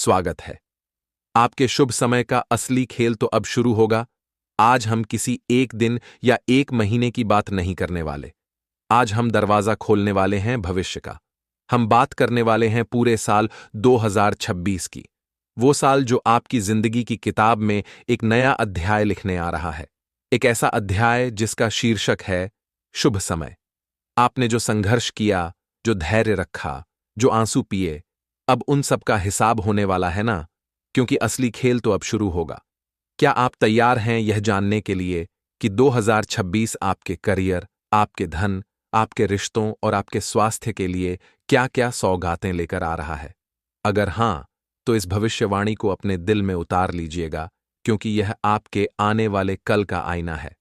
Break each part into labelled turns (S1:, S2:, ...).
S1: स्वागत है। आपके शुभ समय का असली खेल तो अब शुरू होगा। आज हम किसी एक दिन या एक महीने की बात नहीं करने वाले। आज हम दरवाजा खोलने वाले हैं भविष्य का। हम बात करने वाले हैं पूरे साल 2026 की। वो साल जो आपकी जिंदगी की किताब में एक नया अध्याय लिखने आ रहा है। एक ऐसा अध्याय जिसका शीर्षक है शुभ समय। आपने जो संघर्ष किया, जो धैर्य रखा, जो आंसू पिए, अब उन सब का हिसाब होने वाला है ना, क्योंकि असली खेल तो अब शुरू होगा। क्या आप तैयार हैं यह जानने के लिए कि 2026 आपके करियर, आपके धन, आपके रिश्तों और आपके स्वास्थ्य के लिए क्या-क्या सौगातें लेकर आ रहा है? अगर हां, तो इस भविष्यवाणी को अपने दिल में उतार लीजिएगा, क्योंकि यह आपके आने वाले कल का आईना है।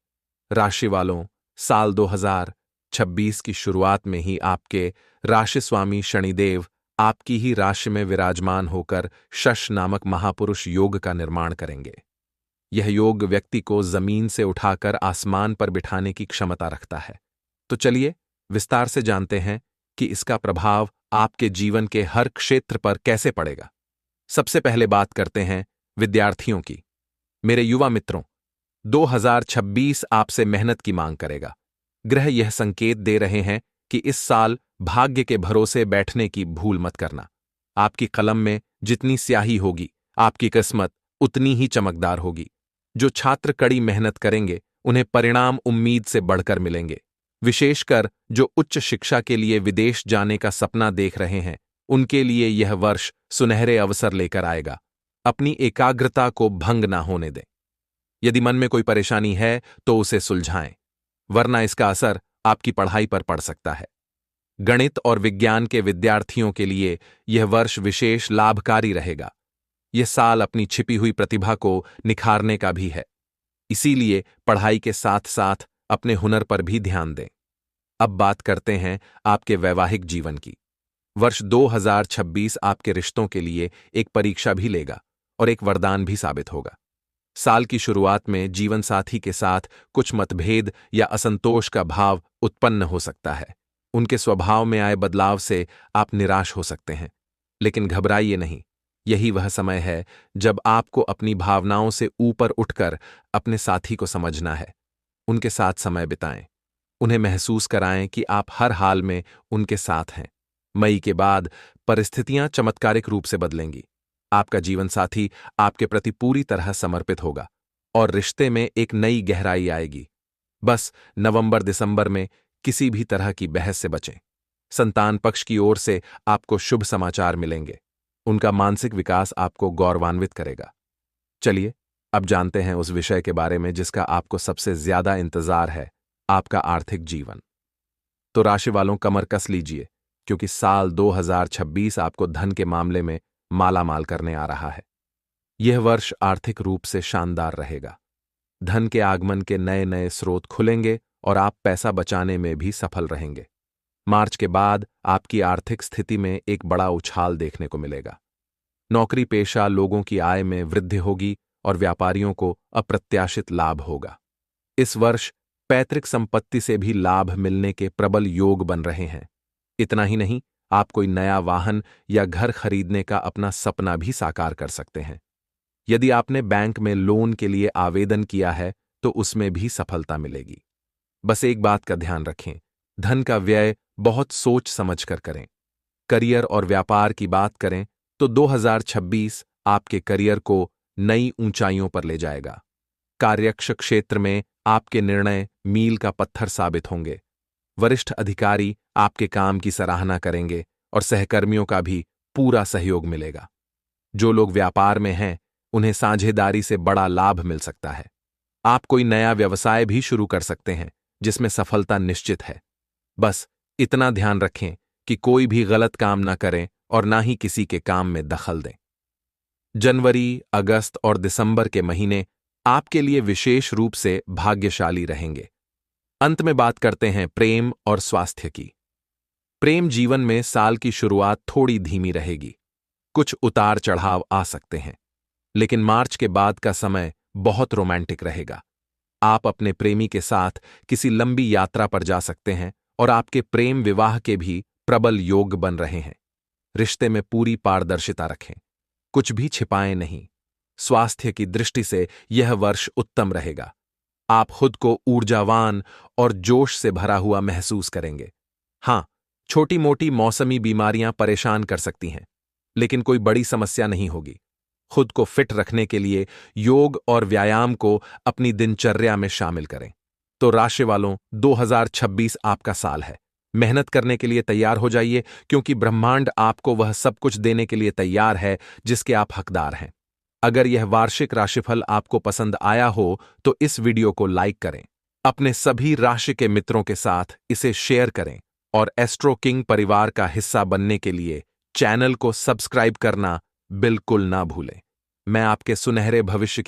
S1: राशि वालों, साल 2026 की शुरुआत में ही आपके राशि स्वामी शनिदेव आपकी ही राशि में विराजमान होकर शश नामक महापुरुष योग का निर्माण करेंगे। यह योग व्यक्ति को जमीन से उठाकर आसमान पर बिठाने की क्षमता रखता है। तो चलिए विस्तार से जानते हैं कि इसका प्रभाव आपके जीवन के हर क्षेत्र पर कैसे पड़ेगा। सबसे पहले बात करते हैं विद्यार्थियों की। मेरे युवा मित्रों, 2026 आपसे मेहनत की मांग करेगा। ग्रह यह संकेत दे रहे हैं कि इस साल भाग्य के भरोसे बैठने की भूल मत करना। आपकी कलम में जितनी स्याही होगी, आपकी किस्मत उतनी ही चमकदार होगी। जो छात्र कड़ी मेहनत करेंगे, उन्हें परिणाम उम्मीद से बढ़कर मिलेंगे। विशेषकर जो उच्च शिक्षा के लिए विदेश जाने का सपना देख रहे हैं, उनके लिए यह वर्ष सुनहरे अवसर लेकर आएगा। अपनी एकाग्रता को भंग ना होने दें। यदि मन में कोई परेशानी है तो उसे सुलझाएं, वरना इसका असर आपकी पढ़ाई पर पड़ सकता है। गणित और विज्ञान के विद्यार्थियों के लिए यह वर्ष विशेष लाभकारी रहेगा। यह साल अपनी छिपी हुई प्रतिभा को निखारने का भी है। इसीलिए पढ़ाई के साथ साथ अपने हुनर पर भी ध्यान दें। अब बात करते हैं आपके वैवाहिक जीवन की। वर्ष 2026 आपके रिश्तों के लिए एक परीक्षा भी लेगा और एक वरदान भी साबित होगा। साल की शुरुआत में जीवन साथी के साथ कुछ मतभेद या असंतोष का भाव उत्पन्न हो सकता है। उनके स्वभाव में आए बदलाव से आप निराश हो सकते हैं, लेकिन घबराइए नहीं। यही वह समय है जब आपको अपनी भावनाओं से ऊपर उठकर अपने साथी को समझना है। उनके साथ समय बिताएं, उन्हें महसूस कराएं कि आप हर हाल में उनके साथ हैं। मई के बाद परिस्थितियां चमत्कारिक रूप से बदलेंगी। आपका जीवन साथी आपके प्रति पूरी तरह समर्पित होगा और रिश्ते में एक नई गहराई आएगी। बस नवंबर-दिसंबर में किसी भी तरह की बहस से बचें। संतान पक्ष की ओर से आपको शुभ समाचार मिलेंगे। उनका मानसिक विकास आपको गौरवान्वित करेगा। चलिए अब जानते हैं उस विषय के बारे में जिसका आपको सबसे ज्यादा इंतजार है, आपका आर्थिक जीवन। तो राशि वालों, कमर कस लीजिए, क्योंकि साल 2026 आपको धन के मामले में मालामाल करने आ रहा है। यह वर्ष आर्थिक रूप से शानदार रहेगा। धन के आगमन के नए नए स्रोत खुलेंगे और आप पैसा बचाने में भी सफल रहेंगे। मार्च के बाद आपकी आर्थिक स्थिति में एक बड़ा उछाल देखने को मिलेगा। नौकरी पेशा लोगों की आय में वृद्धि होगी और व्यापारियों को अप्रत्याशित लाभ होगा। इस वर्ष पैतृक संपत्ति से भी लाभ मिलने के प्रबल योग बन रहे हैं। इतना ही नहीं, आप कोई नया वाहन या घर खरीदने का अपना सपना भी साकार कर सकते हैं। यदि आपने बैंक में लोन के लिए आवेदन किया है तो उसमें भी सफलता मिलेगी। बस एक बात का ध्यान रखें, धन का व्यय बहुत सोच समझ कर करें। करियर और व्यापार की बात करें तो 2026 आपके करियर को नई ऊंचाइयों पर ले जाएगा। कार्यक्ष क्षेत्र में आपके निर्णय मील का पत्थर साबित होंगे। वरिष्ठ अधिकारी आपके काम की सराहना करेंगे और सहकर्मियों का भी पूरा सहयोग मिलेगा। जो लोग व्यापार में हैं, उन्हें साझेदारी से बड़ा लाभ मिल सकता है। आप कोई नया व्यवसाय भी शुरू कर सकते हैं जिसमें सफलता निश्चित है। बस इतना ध्यान रखें कि कोई भी गलत काम न करें और ना ही किसी के काम में दखल दें। जनवरी, अगस्त और दिसंबर के महीने आपके लिए विशेष रूप से भाग्यशाली रहेंगे। अंत में बात करते हैं प्रेम और स्वास्थ्य की। प्रेम जीवन में साल की शुरुआत थोड़ी धीमी रहेगी। कुछ उतार चढ़ाव आ सकते हैं, लेकिन मार्च के बाद का समय बहुत रोमांटिक रहेगा। आप अपने प्रेमी के साथ किसी लंबी यात्रा पर जा सकते हैं और आपके प्रेम विवाह के भी प्रबल योग बन रहे हैं। रिश्ते में पूरी पारदर्शिता रखें। कुछ भी छिपाएं नहीं। स्वास्थ्य की दृष्टि से यह वर्ष उत्तम रहेगा। आप खुद को ऊर्जावान और जोश से भरा हुआ महसूस करेंगे। हाँ, छोटी मोटी मौसमी बीमारियां परेशान कर सकती हैं, लेकिन कोई बड़ी समस्या नहीं होगी। खुद को फिट रखने के लिए योग और व्यायाम को अपनी दिनचर्या में शामिल करें। तो राशि वालों, 2026 आपका साल है। मेहनत करने के लिए तैयार हो जाइए, क्योंकि ब्रह्मांड आपको वह सब कुछ देने के लिए तैयार है जिसके आप हकदार हैं। अगर यह वार्षिक राशिफल आपको पसंद आया हो तो इस वीडियो को लाइक करें, अपने सभी राशि के मित्रों के साथ इसे शेयर करें और एस्ट्रो किंग परिवार का हिस्सा बनने के लिए चैनल को सब्सक्राइब करना बिल्कुल ना भूलें। मैं आपके सुनहरे भविष्य